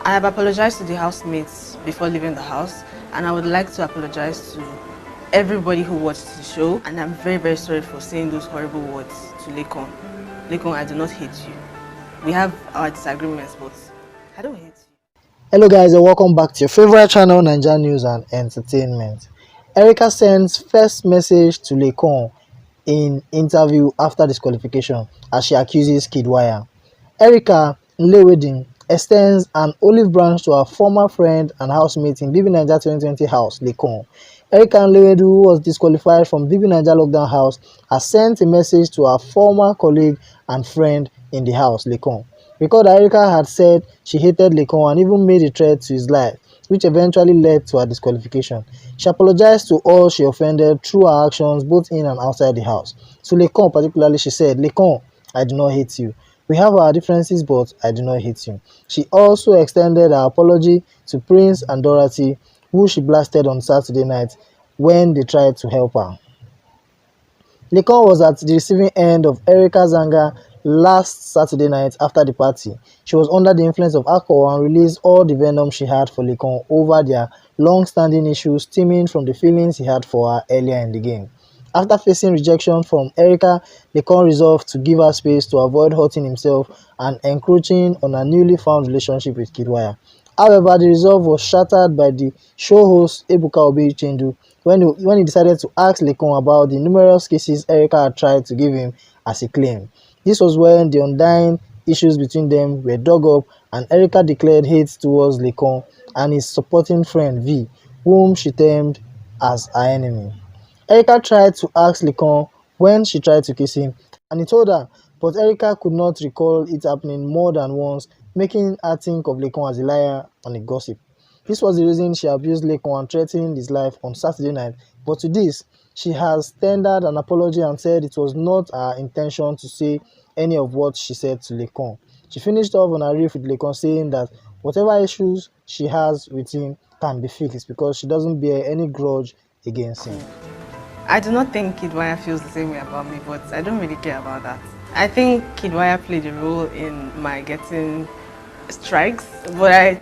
I have apologized to the housemates before leaving the house, and I would like to apologize to everybody who watched the show, and I'm very, very sorry for saying those horrible words to Laycon. Laycon, I do not hate you. We have our disagreements, but I don't hate you. Hello guys and welcome back to your favorite channel, NAIJA News and Entertainment. Erica sends first message to Laycon in interview after disqualification as she accuses Kiddwaya. Erica Nlewedim extends an olive branch to her former friend and housemate in BBNaija 2020 house, Laycon. Erica Nlewedim, who was disqualified from BBNaija Lockdown house, has sent a message to her former colleague and friend in the house, Laycon. Recall that Erica had said she hated Laycon and even made a threat to his life, which eventually led to her disqualification. She apologized to all she offended through her actions both in and outside the house. To Laycon particularly, she said, "Laycon, I do not hate you. We have our differences, but I do not hate you." She also extended her apology to Prince and Dorothy, who she blasted on Saturday night when they tried to help her. Laycon was at the receiving end of Erica's anger last Saturday night after the party. She was under the influence of alcohol and released all the venom she had for Laycon over their long-standing issues stemming from the feelings he had for her earlier in the game. After facing rejection from Erica, Laycon resolved to give her space to avoid hurting himself and encroaching on her newly found relationship with Kiddwaya. However, the resolve was shattered by the show host Ebuka Obi-Chendu when he decided to ask Laycon about the numerous cases Erica had tried to give him as a claim. This was when the undying issues between them were dug up and Erica declared hate towards Laycon and his supporting friend V, whom she termed as her enemy. Erica tried to ask Laycon when she tried to kiss him, and he told her, but Erica could not recall it happening more than once, making her think of Laycon as a liar and a gossip. This was the reason she abused Laycon and threatened his life on Saturday night, but to this, she has tendered an apology and said it was not her intention to say any of what she said to Laycon. She finished off on a riff with Laycon saying that whatever issues she has with him can be fixed because she doesn't bear any grudge against him. I do not think Kiddwaya feels the same way about me, but I don't really care about that. I think Kiddwaya played a role in my getting strikes, but I